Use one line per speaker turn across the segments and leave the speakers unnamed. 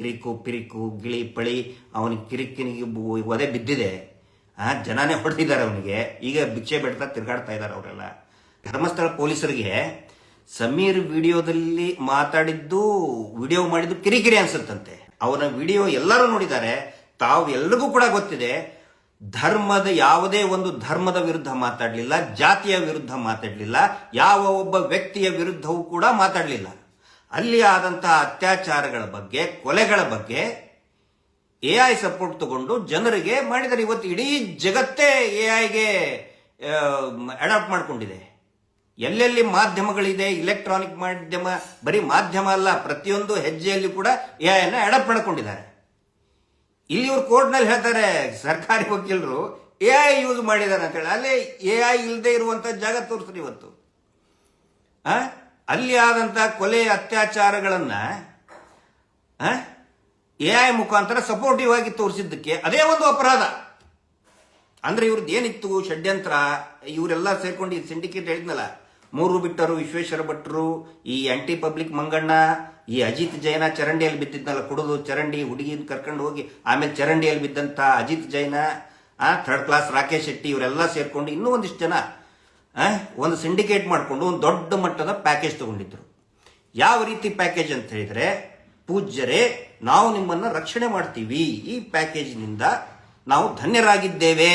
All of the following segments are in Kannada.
ಕಿರಿಕು ಪಿರಿಕು ಗಿಳಿ ಪಳಿ ಅವನಿಗೆ ಕಿರಿಕಿನಿಗೆ ಒದೆ ಬಿದ್ದಿದೆ. ಜನನೇ ಹೊಡೆದಿದ್ದಾರೆ ಅವನಿಗೆ. ಈಗ ಭಿಕ್ಷೆ ಬೇಡ್ತಾ ತಿರುಗಾಡ್ತಾ ಇದ್ದಾರೆ ಅವರೆಲ್ಲ. ಧರ್ಮಸ್ಥಳ ಪೊಲೀಸರಿಗೆ ಸಮೀರ್ ವಿಡಿಯೋದಲ್ಲಿ ಮಾತಾಡಿದ್ದು ವಿಡಿಯೋ ಮಾಡಿದ್ದು ಕಿರಿಕಿರಿ ಅನ್ಸುತ್ತಂತೆ. ಅವನ ವಿಡಿಯೋ ಎಲ್ಲರೂ ನೋಡಿದ್ದಾರೆ. ತಾವು ಎಲ್ರಿಗೂ ಕೂಡ ಗೊತ್ತಿದೆ, ಯಾವುದೇ ಒಂದು ಧರ್ಮದ ವಿರುದ್ಧ ಮಾತಾಡಲಿಲ್ಲ, ಜಾತಿಯ ವಿರುದ್ಧ ಮಾತಾಡಲಿಲ್ಲ, ಯಾವ ಒಬ್ಬ ವ್ಯಕ್ತಿಯ ವಿರುದ್ಧವೂ ಕೂಡ ಮಾತಾಡಲಿಲ್ಲ. ಅಲ್ಲಿ ಆದಂತಹ ಅತ್ಯಾಚಾರಗಳ ಬಗ್ಗೆ, ಕೊಲೆಗಳ ಬಗ್ಗೆ AI ಸಪೋರ್ಟ್ ತಗೊಂಡು ಜನರಿಗೆ ಮಾಡಿದರೆ. ಇವತ್ತು ಇಡೀ ಜಗತ್ತೇ AIಗೆ ಅಡಾಪ್ಟ್ ಮಾಡಿಕೊಂಡಿದೆ. ಎಲ್ಲೆಲ್ಲಿ ಮಾಧ್ಯಮಗಳಿದೆ, ಇಲೆಕ್ಟ್ರಾನಿಕ್ ಮಾಧ್ಯಮ, ಬರೀ ಮಾಧ್ಯಮ ಅಲ್ಲ, ಪ್ರತಿಯೊಂದು ಹೆಜ್ಜೆಯಲ್ಲಿ ಕೂಡ AIನ ಅಡಾಪ್ಟ್ ಮಾಡಿಕೊಂಡಿದ್ದಾರೆ. ಇಲ್ಲಿ ಇವರು ಕೋರ್ಟ್ನಲ್ಲಿ ಹೇಳ್ತಾರೆ, ಸರ್ಕಾರಿ ವಕೀಲರು AI ಯೂಸ್ ಮಾಡಿದ್ದಾರೆ ಅಂತ ಹೇಳಿ. ಅಲ್ಲೇ AI ಇಲ್ಲದೆ ಇರುವಂತ ಜಾಗ ತೋರಿಸ್ರಿ ಇವತ್ತು. ಅಲ್ಲಿ ಆದಂತ ಕೊಲೆ ಅತ್ಯಾಚಾರಗಳನ್ನ AI ಮುಖಾಂತರ ಸಪೋರ್ಟಿವ್ ಆಗಿ ತೋರಿಸಿದ್ದಕ್ಕೆ ಅದೇ ಒಂದು ಅಪರಾಧ. ಅಂದ್ರೆ ಇವ್ರದ್ದು ಏನಿತ್ತು ಷಡ್ಯಂತ್ರ, ಇವರೆಲ್ಲ ಸೇರ್ಕೊಂಡು ಈ ಸಿಂಡಿಕೇಟ್ ಹೇಳಿದ್ನಲ್ಲ, ಮೂರು ಬಿಟ್ಟರು, ವಿಶ್ವೇಶ್ವರ ಭಟ್ರು, ಈ ಆಂಟಿ ಪಬ್ಲಿಕ್ ಮಂಗಣ್ಣ, ಈ ಅಜಿತ್ ಜೈನ ಚರಂಡಿಯಲ್ಲಿ ಬಿದ್ದಿದ್ನಲ್ಲ, ಕುಡಿದು ಚರಂಡಿ ಹುಡುಗಿನ ಕರ್ಕೊಂಡು ಹೋಗಿ ಆಮೇಲೆ ಚರಂಡಿಯಲ್ಲಿ ಬಿದ್ದಂತ ಅಜಿತ್ ಜೈನ, ಥರ್ಡ್ ಕ್ಲಾಸ್ ರಾಕೇಶ್ ಶೆಟ್ಟಿ, ಇವರೆಲ್ಲ ಸೇರ್ಕೊಂಡು ಇನ್ನೂ ಒಂದಿಷ್ಟು ಜನ ಒಂದು ಸಿಂಡಿಕೇಟ್ ಮಾಡಿಕೊಂಡು ಒಂದು ದೊಡ್ಡ ಮಟ್ಟದ ಪ್ಯಾಕೇಜ್ ತಗೊಂಡಿದ್ರು. ಯಾವ ರೀತಿ ಪ್ಯಾಕೇಜ್ ಅಂತ ಹೇಳಿದ್ರೆ, ಪೂಜ್ಯರೇ ನಾವು ನಿಮ್ಮನ್ನ ರಕ್ಷಣೆ ಮಾಡ್ತೀವಿ, ಈ ಪ್ಯಾಕೇಜ್ನಿಂದ ನಾವು ಧನ್ಯರಾಗಿದ್ದೇವೆ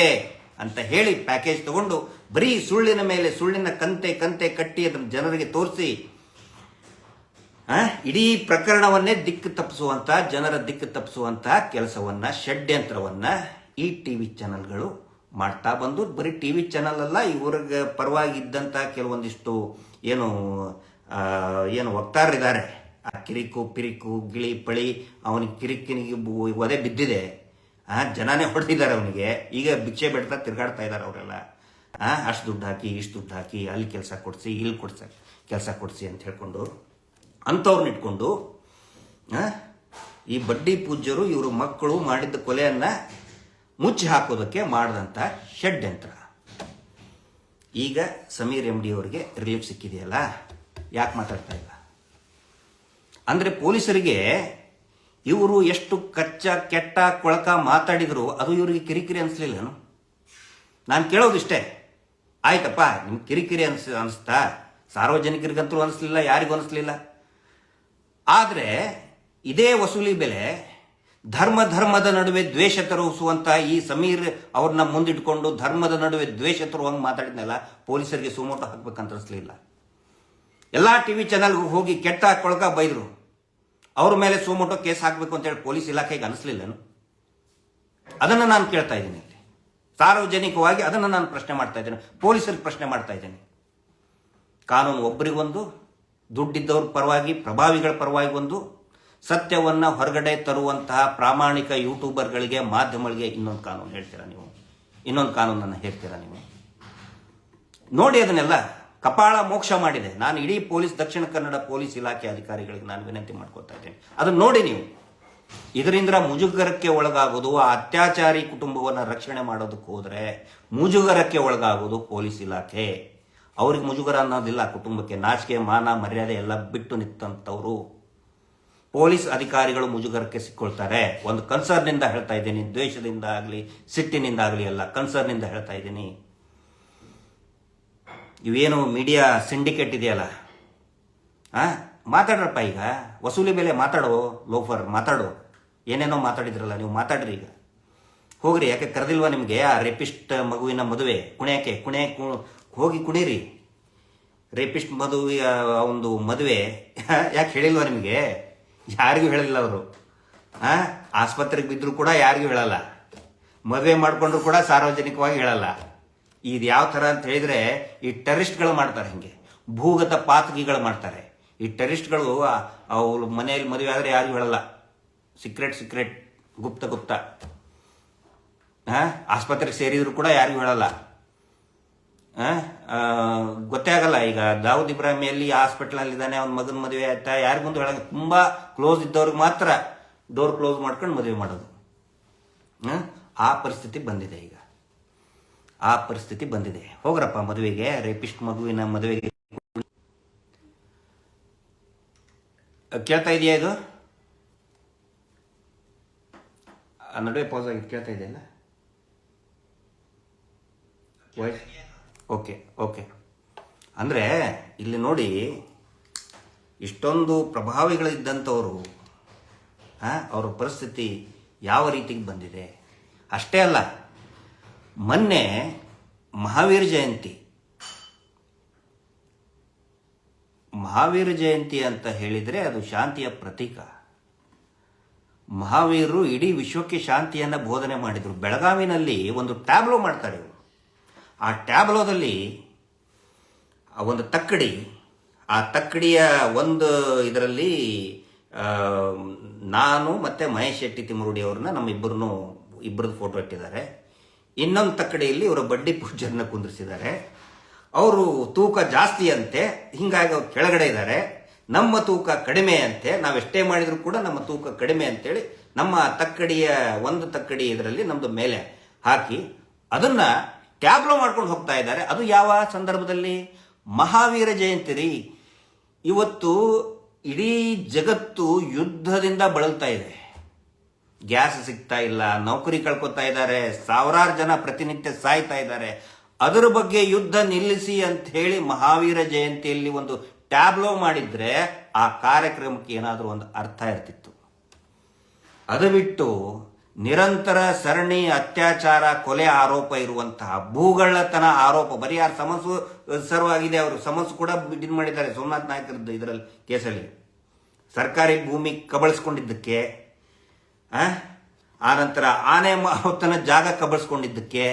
ಅಂತ ಹೇಳಿ ಪ್ಯಾಕೇಜ್ ತಗೊಂಡು ಬರೀ ಸುಳ್ಳಿನ ಮೇಲೆ ಸುಳ್ಳಿನ ಕಂತೆ ಕಂತೆ ಕಟ್ಟಿ ಅದನ್ನು ಜನರಿಗೆ ತೋರಿಸಿ ಇಡೀ ಪ್ರಕರಣವನ್ನೇ ದಿಕ್ಕು ತಪ್ಪಿಸುವಂತ, ಜನರ ದಿಕ್ಕು ತಪ್ಪಿಸುವಂತ ಕೆಲಸವನ್ನ, ಷಡ್ಯಂತ್ರವನ್ನ ಈ ಟಿವಿ ಚಾನೆಲ್ಗಳು ಮಾಡ್ತಾ ಬಂದು, ಬರೀ ಟಿವಿ ಚಾನೆಲ್ ಅಲ್ಲ, ಇವ್ರಿಗೆ ಪರವಾಗಿದ್ದಂತ ಕೆಲವೊಂದಿಷ್ಟು ಏನು ವಕ್ತಾರರಿದ್ದಾರೆ, ಆ ಕಿರಿಕು ಪಿರಿಕು ಗಿಳಿ ಪಳಿ ಅವನಿಗೆ ಕಿರಿಕಿನಿಗೆ ಒದೆ ಬಿದ್ದಿದೆ. ಜನನೇ ಹೊಡೆದಿದ್ದಾರೆ ಅವನಿಗೆ. ಈಗ ಭಿಕ್ಷೆ ಬೇಡ್ತಾ ತಿರುಗಾಡ್ತಾ ಇದ್ದಾರೆ ಅವರೆಲ್ಲ. ಅಷ್ಟು ದುಡ್ಡು ಹಾಕಿ, ಇಷ್ಟು ದುಡ್ಡು ಹಾಕಿ, ಅಲ್ಲಿ ಕೆಲಸ ಕೊಡಿಸಿ, ಇಲ್ಲಿ ಕೆಲಸ ಕೊಡಿಸಿ ಅಂತ ಹೇಳ್ಕೊಂಡು ಅಂಥವ್ರನ್ನ ಇಟ್ಕೊಂಡು ಈ ಬಡ್ಡಿ ಪೂಜ್ಯರು ಇವರು ಮಕ್ಕಳು ಮಾಡಿದ್ದ ಕೊಲೆಯನ್ನ ಮುಚ್ಚಿ ಹಾಕೋದಕ್ಕೆ ಮಾಡಿದಂಥ ಷಡ್ಯಂತ್ರ. ಈಗ ಸಮೀರ್ MD ಅವರಿಗೆ ರಿಲೀಫ್ ಸಿಕ್ಕಿದೆಯಲ್ಲ, ಯಾಕೆ ಮಾತಾಡ್ತಾ ಇಲ್ಲ ಅಂದ್ರೆ, ಪೊಲೀಸರಿಗೆ ಇವರು ಎಷ್ಟು ಕಚ್ಚ ಕೆಟ್ಟ ಕೊಳಕ ಮಾತಾಡಿದ್ರು ಅದು ಇವರಿಗೆ ಕಿರಿಕಿರಿ ಅನಿಸ್ಲಿಲ್ಲನು? ನಾನು ಕೇಳೋದಿಷ್ಟೇ, ಆಯ್ತಪ್ಪ ನಿಮ್ಗೆ ಕಿರಿಕಿರಿ ಅನಿಸ್ತಾ? ಸಾರ್ವಜನಿಕರಿಗಂತೂ ಅನಿಸ್ಲಿಲ್ಲ, ಯಾರಿಗೂ ಅನಿಸ್ಲಿಲ್ಲ. ಆದರೆ ಇದೇ ವಸೂಲಿ ಬೆಲೆ ಧರ್ಮದ ನಡುವೆ ದ್ವೇಷ ತರಿಸುವಂತ ಈ ಸಮೀರ್ ಅವ್ರನ್ನ ಮುಂದಿಟ್ಕೊಂಡು ಧರ್ಮದ ನಡುವೆ ದ್ವೇಷ ತರುವಂಗೆ ಮಾತಾಡಿದ್ನಲ್ಲ, ಪೊಲೀಸರಿಗೆ ಸುಮೋಟೋ ಹಾಕ್ಬೇಕಂತ ಅನಿಸ್ಲಿಲ್ಲ. ಎಲ್ಲಾ ಟಿವಿ ಚಾನೆಲ್ಗೂ ಹೋಗಿ ಕೆಟ್ಟ ಕೊಳಕ ಬೈದ್ರು, ಅವ್ರ ಮೇಲೆ ಸುಮೋಟೋ ಕೇಸ್ ಹಾಕಬೇಕು ಅಂತ ಹೇಳಿ ಪೊಲೀಸ್ ಇಲಾಖೆಗೆ ಅನಿಸ್ಲಿಲ್ಲನು? ಅದನ್ನ ನಾನು ಕೇಳ್ತಾ ಇದ್ದೀನಿ ಇಲ್ಲಿ ಸಾರ್ವಜನಿಕವಾಗಿ. ಅದನ್ನು ನಾನು ಪ್ರಶ್ನೆ ಮಾಡ್ತಾ ಇದ್ದೇನೆ, ಪೊಲೀಸರಿಗೆ ಪ್ರಶ್ನೆ ಮಾಡ್ತಾ ಇದ್ದೇನೆ. ಕಾನೂನು ಒಬ್ಬರಿಗೊಂದು, ದುಡ್ಡಿದ್ದವ್ರ ಪರವಾಗಿ, ಪ್ರಭಾವಿಗಳ ಪರವಾಗಿ ಒಂದು, ಸತ್ಯವನ್ನ ಹೊರಗಡೆ ತರುವಂತಹ ಪ್ರಾಮಾಣಿಕ ಯೂಟ್ಯೂಬರ್ಗಳಿಗೆ, ಮಾಧ್ಯಮಗಳಿಗೆ ಇನ್ನೊಂದು ಕಾನೂನು ಹೇಳ್ತೀರಾ ನೀವು? ಇನ್ನೊಂದು ಕಾನೂನನ್ನು ಹೇಳ್ತೀರಾ ನೀವು? ನೋಡಿ, ಅದನ್ನೆಲ್ಲ ಕಪಾಳ ಮೋಕ್ಷ ಮಾಡಿದೆ. ನಾನು ಇಡೀ ದಕ್ಷಿಣ ಕನ್ನಡ ಪೊಲೀಸ್ ಇಲಾಖೆ ಅಧಿಕಾರಿಗಳಿಗೆ ನಾನು ವಿನಂತಿ ಮಾಡ್ಕೊತಾ ಇದ್ದೇನೆ, ಅದನ್ನ ನೋಡಿ ನೀವು. ಇದರಿಂದ ಮುಜುಗರಕ್ಕೆ ಒಳಗಾಗೋದು, ಆ ಅತ್ಯಾಚಾರಿ ಕುಟುಂಬವನ್ನು ರಕ್ಷಣೆ ಮಾಡೋದಕ್ಕೆ ಹೋದ್ರೆ ಮುಜುಗರಕ್ಕೆ ಒಳಗಾಗೋದು ಪೊಲೀಸ್ ಇಲಾಖೆ. ಅವ್ರಿಗೆ ಮುಜುಗರ ಅನ್ನೋದಿಲ್ಲ, ಕುಟುಂಬಕ್ಕೆ ನಾಚಿಕೆ ಮಾನ ಮರ್ಯಾದೆ ಎಲ್ಲ ಬಿಟ್ಟು ನಿಂತಂಥವ್ರು ಪೊಲೀಸ್ ಅಧಿಕಾರಿಗಳು ಮುಜುಗರಕ್ಕೆ ಸಿಕ್ಕೊಳ್ತಾರೆ. ಒಂದು ಕನ್ಸರ್ನಿಂದ ಹೇಳ್ತಾ ಇದ್ದೀನಿ, ದ್ವೇಷದಿಂದ ಆಗಲಿ ಸಿಟ್ಟಿನಿಂದ ಆಗಲಿ ಅಲ್ಲ, ಕನ್ಸರ್ನಿಂದ ಹೇಳ್ತಾ ಇದ್ದೀನಿ. ಇವೇನು ಮೀಡಿಯಾ ಸಿಂಡಿಕೇಟ್ ಇದೆಯಲ್ಲ, ಮಾತಾಡ್ರಪ್ಪ. ಈಗ ವಸೂಲಿ ಬೆಲೆ ಮಾತಾಡೋ, ಲೋಫರ್ ಮಾತಾಡೋ, ಏನೇನೋ ಮಾತಾಡಿದ್ರಲ್ಲ ನೀವು, ಮಾತಾಡ್ರಿ ಈಗ. ಹೋಗ್ರಿ, ಯಾಕೆ ಕರೆದಿಲ್ವಾ ನಿಮಗೆ ಆ ರೇಪಿಸ್ಟ್ ಮಗುವಿನ ಮದುವೆ ಕುಣಿಯಕ್ಕೆ? ಹೋಗಿ ಕುಣೀರಿ. ರೇಪಿಸ್ಟ್ ಮದುವೆಯ ಒಂದು ಮದುವೆ ಯಾಕೆ ಹೇಳಿಲ್ವಾ ನಿಮಗೆ? ಯಾರಿಗೂ ಹೇಳಿಲ್ಲ ಅವರು. ಆಸ್ಪತ್ರೆಗೆ ಬಿದ್ದರೂ ಕೂಡ ಯಾರಿಗೂ ಹೇಳಲ್ಲ, ಮದುವೆ ಮಾಡ್ಕೊಂಡ್ರು ಕೂಡ ಸಾರ್ವಜನಿಕವಾಗಿ ಹೇಳಲ್ಲ. ಇದು ಯಾವ ಥರ ಅಂತ ಹೇಳಿದ್ರೆ, ಈ ಟೆರರಿಸ್ಟ್ಗಳು ಮಾಡ್ತಾರೆ, ಹಿಂಗೆ ಭೂಗತ ಪಾತಕಿಗಳು ಮಾಡ್ತಾರೆ. ಈ ಟೆರರಿಸ್ಟ್ಗಳು ಅವ್ರ ಮನೆಯಲ್ಲಿ ಮದುವೆ ಆದರೆ ಯಾರಿಗೂ ಹೇಳಲ್ಲ, ಸೀಕ್ರೆಟ್ ಗುಪ್ತ ಆಸ್ಪತ್ರೆಗೆ ಸೇರಿದ್ರು ಕೂಡ ಯಾರಿಗೂ ಹೇಳಲ್ಲ, ಗೊತ್ತೇ ಆಗಲ್ಲ. ಈಗ ದಾವೂದ್ ಇಬ್ರಾಹಿಮಿಯಲ್ಲಿ ಹಾಸ್ಪಿಟಲ್ ಇದ್ದಾನೆ, ಅವ್ನ ಮಗನ ಮದುವೆ ಆಯ್ತಾ, ಯಾರಿಗೊಂದು ಹೇಳಂಗ, ತುಂಬಾ ಕ್ಲೋಸ್ ಇದ್ದವ್ರಿಗೆ ಮಾತ್ರ ಡೋರ್ ಕ್ಲೋಸ್ ಮಾಡ್ಕೊಂಡು ಮದುವೆ ಮಾಡೋದು. ಆ ಪರಿಸ್ಥಿತಿ ಬಂದಿದೆ ಈಗ, ಆ ಪರಿಸ್ಥಿತಿ ಬಂದಿದೆ. ಹೋಗ್ರಪ್ಪ ಮದುವೆಗೆ, ರೇಪಿಸ್ಟ್ ಮಗುವಿನ ಮದುವೆಗೆ. ಕೇಳ್ತಾ ಇದೆಯಾ ಇದು? ಆ ನಡುವೆ ಪಾಸ್ ಆಗಿ ಕೇಳ್ತಾ ಇದೆಯಲ್ಲ. Okay okay. ಅಂದರೆ ಇಲ್ಲಿ ನೋಡಿ, ಇಷ್ಟೊಂದು ಪ್ರಭಾವಿಗಳಿದ್ದಂಥವರು ಅವರ ಪರಿಸ್ಥಿತಿ ಯಾವ ರೀತಿಗೆ ಬಂದಿದೆ. ಅಷ್ಟೇ ಅಲ್ಲ, ಮೊನ್ನೆ ಮಹಾವೀರ ಜಯಂತಿ ಅಂತ ಹೇಳಿದರೆ ಅದು ಶಾಂತಿಯ ಪ್ರತೀಕ. ಮಹಾವೀರರು ಇಡೀ ವಿಶ್ವಕ್ಕೆ ಶಾಂತಿಯನ್ನು ಬೋಧನೆ ಮಾಡಿದರು. ಬೆಳಗಾವಿನಲ್ಲಿ ಒಂದು ಟ್ಯಾಬ್ಲೋ ಮಾಡ್ತಾರೆ ಇವರು. ಆ ಟ್ಯಾಬ್ಲೋದಲ್ಲಿ ಒಂದು ತಕ್ಕಡಿ, ಆ ತಕ್ಕಡಿಯ ಒಂದು ಇದರಲ್ಲಿ ನಾನು ಮತ್ತು ಮಹೇಶ್ ಶೆಟ್ಟಿ ತಿಮುರುಡಿ ಅವ್ರನ್ನ ಇಬ್ಬರದ್ದು ಫೋಟೋ ಇಟ್ಟಿದ್ದಾರೆ. ಇನ್ನೊಂದು ತಕ್ಕಡಿಯಲ್ಲಿ ಇವರ ಬಡ್ಡಿ ಪೂಜರನ್ನ ಕುಂದಿರಿಸಿದ್ದಾರೆ. ಅವರು ತೂಕ ಜಾಸ್ತಿ ಅಂತೆ, ಹಿಂಗಾಗಿ ಅವ್ರು ಕೆಳಗಡೆ ಇದ್ದಾರೆ. ನಮ್ಮ ತೂಕ ಕಡಿಮೆ ಅಂತೆ, ನಾವೆಷ್ಟೇ ಮಾಡಿದ್ರು ಕೂಡ ನಮ್ಮ ತೂಕ ಕಡಿಮೆ ಅಂತೇಳಿ ನಮ್ಮ ಒಂದು ತಕ್ಕಡಿ ಇದರಲ್ಲಿ ನಮ್ದು ಮೇಲೆ ಹಾಕಿ ಅದನ್ನ ಟ್ಯಾಬ್ಲೋ ಮಾಡ್ಕೊಂಡು ಹೋಗ್ತಾ ಇದ್ದಾರೆ. ಅದು ಯಾವ ಸಂದರ್ಭದಲ್ಲಿ? ಮಹಾವೀರ ಜಯಂತಿ ರೀ. ಇವತ್ತು ಇಡೀ ಜಗತ್ತು ಯುದ್ಧದಿಂದ ಬಳಲ್ತಾ ಇದೆ. ಗ್ಯಾಸ್ ಸಿಗ್ತಾ ಇಲ್ಲ, ನೌಕರಿ ಕಳ್ಕೊತಾ ಇದ್ದಾರೆ, ಸಾವಿರಾರು ಜನ ಪ್ರತಿನಿತ್ಯ ಸಾಯ್ತಾ ಇದ್ದಾರೆ. ಅದರ ಬಗ್ಗೆ ಯುದ್ಧ ನಿಲ್ಲಿಸಿ ಅಂತ ಹೇಳಿ ಮಹಾವೀರ ಜಯಂತಿಯಲ್ಲಿ ಒಂದು ಟ್ಯಾಬ್ಲೋ ಮಾಡಿದ್ರೆ ಆ ಕಾರ್ಯಕ್ರಮಕ್ಕೆ ಏನಾದರೂ ಒಂದು ಅರ್ಥ ಇರ್ತಿತ್ತು. ಅದು ಬಿಟ್ಟು ನಿರಂತರ ಸರಣಿ ಅತ್ಯಾಚಾರ, ಕೊಲೆ ಆರೋಪ ಇರುವಂತಹ ಭೂಗಳ್ಳತನ ಆರೋಪ, ಬರೀ ಯಾರು ಸಮನ್ಸು ಸರ್ವ್ ಆಗಿದೆ, ಅವರು ಸಮನ್ಸು ಕೂಡ ಇದು ಮಾಡಿದ್ದಾರೆ ಸೋಮನಾಥ್ ನಾಯ್ಕರದ್ದು ಇದರಲ್ಲಿ ಕೇಸಲ್ಲಿ. ಸರ್ಕಾರಿ ಭೂಮಿ ಕಬಳಿಸ್ಕೊಂಡಿದ್ದಕ್ಕೆ, ಆನಂತರ ಆನೆ ಮಾವತನ ಜಾಗ ಕಬಳಿಸ್ಕೊಂಡಿದ್ದಕ್ಕೆ,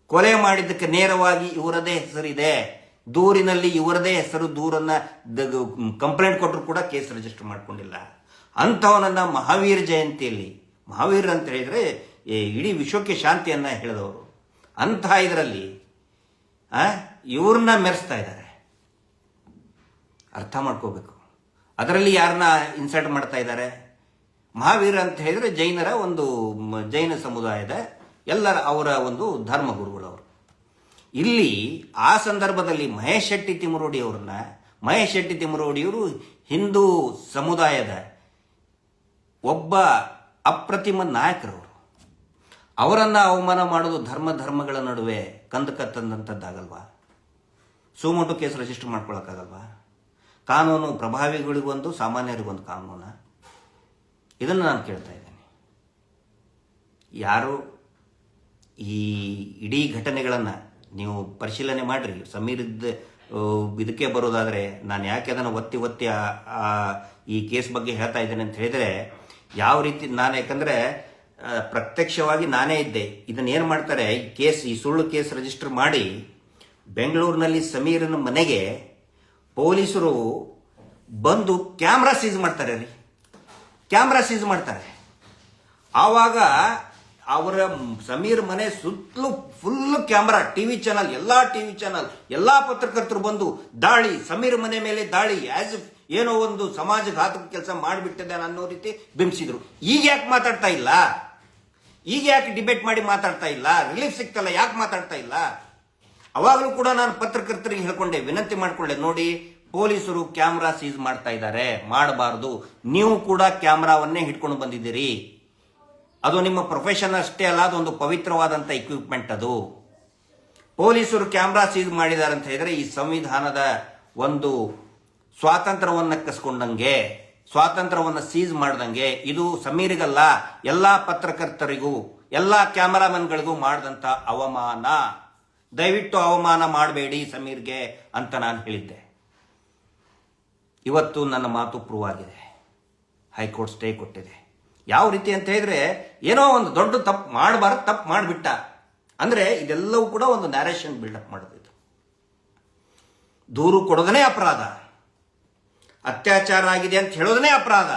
ಕೊಲೆ ಮಾಡಿದ್ದಕ್ಕೆ ನೇರವಾಗಿ ಇವರದೇ ಹೆಸರಿದೆ. ದೂರಿನಲ್ಲಿ ಇವರದೇ ಹೆಸರು, ದೂರನ್ನ ಕಂಪ್ಲೇಂಟ್ ಕೊಟ್ಟರು ಕೂಡ ಕೇಸ್ ರಿಜಿಸ್ಟರ್ ಮಾಡ್ಕೊಂಡಿಲ್ಲ. ಅಂಥವನನ್ನ ಮಹಾವೀರ ಜಯಂತಿಯಲ್ಲಿ, ಮಹಾವೀರ ಅಂತ ಹೇಳಿದ್ರೆ ಇಡೀ ವಿಶ್ವಕ್ಕೆ ಶಾಂತಿಯನ್ನ ಹೇಳಿದವರು, ಅಂತಹ ಇದರಲ್ಲಿ ಇವ್ರನ್ನ ಮೆರೆಸ್ತಾ ಇದ್ದಾರೆ. ಅರ್ಥ ಮಾಡ್ಕೋಬೇಕು. ಅದರಲ್ಲಿ ಯಾರನ್ನ ಇನ್ಸಲ್ಟ್ ಮಾಡ್ತಾ ಇದ್ದಾರೆ? ಮಹಾವೀರ ಅಂತ ಹೇಳಿದ್ರೆ ಜೈನರ ಒಂದು ಜೈನ ಸಮುದಾಯದ ಎಲ್ಲರ ಅವರ ಒಂದು ಧರ್ಮಗುರುಗಳವರು. ಇಲ್ಲಿ ಆ ಸಂದರ್ಭದಲ್ಲಿ ಮಹೇಶ್ ಶೆಟ್ಟಿ ತಿಮುರೋಡಿಯವರು ಹಿಂದೂ ಸಮುದಾಯದ ಒಬ್ಬ ಅಪ್ರತಿಮ ನಾಯಕರವರು. ಅವರನ್ನ ಅವಮಾನ ಮಾಡೋದು ಧರ್ಮಗಳ ನಡುವೆ ಕಂದಕ ತಂದಂಥದ್ದಾಗಲ್ವಾ? ಸುಮೋಟೋ ಕೇಸ್ ರಿಜಿಸ್ಟರ್ ಮಾಡ್ಕೊಳಕ್ಕಾಗಲ್ವಾ? ಕಾನೂನು ಪ್ರಭಾವಿಗಳಿಗೊಂದು, ಸಾಮಾನ್ಯರಿಗೊಂದು ಕಾನೂನ. ಇದನ್ನು ನಾನು ಕೇಳ್ತಾ ಇದ್ದೇನೆ. ಯಾರು ಈ ಇಡೀ ಘಟನೆಗಳನ್ನು ನೀವು ಪರಿಶೀಲನೆ ಮಾಡಿರಿ. ಸಮೀರಿದ್ದ ಇದಕ್ಕೆ ಬರೋದಾದರೆ ನಾನು ಯಾಕೆ ಅದನ್ನು ಒತ್ತಿ ಈ ಕೇಸ್ ಬಗ್ಗೆ ಹೇಳ್ತಾ ಇದ್ದೇನೆ ಅಂತ ಹೇಳಿದರೆ, ಯಾವ ರೀತಿ ನಾನು, ಯಾಕಂದರೆ ಪ್ರತ್ಯಕ್ಷವಾಗಿ ನಾನೇ ಇದ್ದೆ. ಇದನ್ನೇನು ಮಾಡ್ತಾರೆ, ಈ ಸುಳ್ಳು ಕೇಸ್ ರಿಜಿಸ್ಟರ್ ಮಾಡಿ ಬೆಂಗಳೂರಿನಲ್ಲಿ ಸಮೀರನ ಮನೆಗೆ ಪೊಲೀಸರು ಬಂದು ಕ್ಯಾಮ್ರಾ ಸೀಸ್ ಮಾಡ್ತಾರೆ. ಆವಾಗ ಅವರ ಸಮೀರ್ ಮನೆ ಸುತ್ತಲೂ ಫುಲ್ ಕ್ಯಾಮ್ರಾ, ಟಿವಿ ಚಾನಲ್, ಎಲ್ಲಾ ಪತ್ರಕರ್ತರು ಬಂದು ದಾಳಿ, ಸಮೀರ್ ಮನೆ ಮೇಲೆ ದಾಳಿ, ಆಸ್ ಇಫ್ ಏನೋ ಒಂದು ಸಮಾಜಘಾತಕ ಕೆಲಸ ಮಾಡಿಬಿಟ್ಟಿದ್ದಾನೆ ಅನ್ನೋ ರೀತಿ ಬಿಂಬಿಸಿದ್ರು. ಈಗ ಯಾಕೆ ಮಾತಾಡ್ತಾ ಇಲ್ಲ? ಈಗ ಯಾಕೆ ಡಿಬೇಟ್ ಮಾಡಿ ಮಾತಾಡ್ತಾ ಇಲ್ಲ? ರಿಲೀಫ್ ಸಿಗ್ತಲ್ಲ, ಯಾಕೆ ಮಾತಾಡ್ತಾ ಇಲ್ಲ? ಅವಾಗಲೂ ಕೂಡ ನಾನು ಪತ್ರಕರ್ತರಿಗೆ ಹೇಳ್ಕೊಂಡೆ, ವಿನಂತಿ ಮಾಡ್ಕೊಂಡೆ, ನೋಡಿ ಪೊಲೀಸರು ಕ್ಯಾಮ್ರಾ ಸೀಸ್ ಮಾಡ್ತಾ ಇದ್ದಾರೆ, ಮಾಡಬಾರ್ದು. ನೀವು ಕೂಡ ಕ್ಯಾಮ್ರಾವನ್ನೇ ಹಿಡ್ಕೊಂಡು ಬಂದಿದ್ದೀರಿ. ಅದು ನಿಮ್ಮ ಪ್ರೊಫೆಷನ್ ಅಷ್ಟೇ ಅಲ್ಲ, ಅದೊಂದು ಪವಿತ್ರವಾದಂಥ ಇಕ್ವಿಪ್ಮೆಂಟ್. ಅದು ಪೊಲೀಸರು ಕ್ಯಾಮ್ರಾ ಸೀಸ್ ಮಾಡಿದ್ದಾರೆ ಅಂತ ಹೇಳಿದ್ರೆ ಈ ಸಂವಿಧಾನದ ಒಂದು ಸ್ವಾತಂತ್ರ್ಯವನ್ನು ಕಸ್ಕೊಂಡಂಗೆ, ಸ್ವಾತಂತ್ರ್ಯವನ್ನು ಸೀಸ್ ಮಾಡ್ದಂಗೆ. ಇದು ಸಮೀರಿಗಲ್ಲ, ಎಲ್ಲಾ ಪತ್ರಕರ್ತರಿಗೂ, ಎಲ್ಲಾ ಕ್ಯಾಮರಾಮನ್ಗಳಿಗೂ ಮಾಡಿದಂಥ ಅವಮಾನ. ದಯವಿಟ್ಟು ಅವಮಾನ ಮಾಡಬೇಡಿ ಸಮೀರ್ಗೆ ಅಂತ ನಾನು ಹೇಳಿದ್ದೆ. ಇವತ್ತು ನನ್ನ ಮಾತು ಪ್ರೂವ್ ಆಗಿದೆ. ಹೈಕೋರ್ಟ್ ಸ್ಟೇ ಕೊಟ್ಟಿದೆ. ಯಾವ ರೀತಿ ಅಂತ ಹೇಳಿದ್ರೆ, ಏನೋ ಒಂದು ದೊಡ್ಡ ತಪ್ಪು ಮಾಡಬಾರ್ದು, ತಪ್ಪು ಮಾಡಿಬಿಟ್ಟ ಅಂದ್ರೆ ಇದೆಲ್ಲವೂ ಕೂಡ ಒಂದು ನ್ಯಾರೇಷನ್ ಬಿಲ್ಡಪ್ ಮಾಡೋದಿತ್ತು. ದೂರು ಕೊಡೋದನೇ ಅಪರಾಧ, ಅತ್ಯಾಚಾರ ಆಗಿದೆ ಅಂತ ಹೇಳೋದನೇ ಅಪರಾಧ.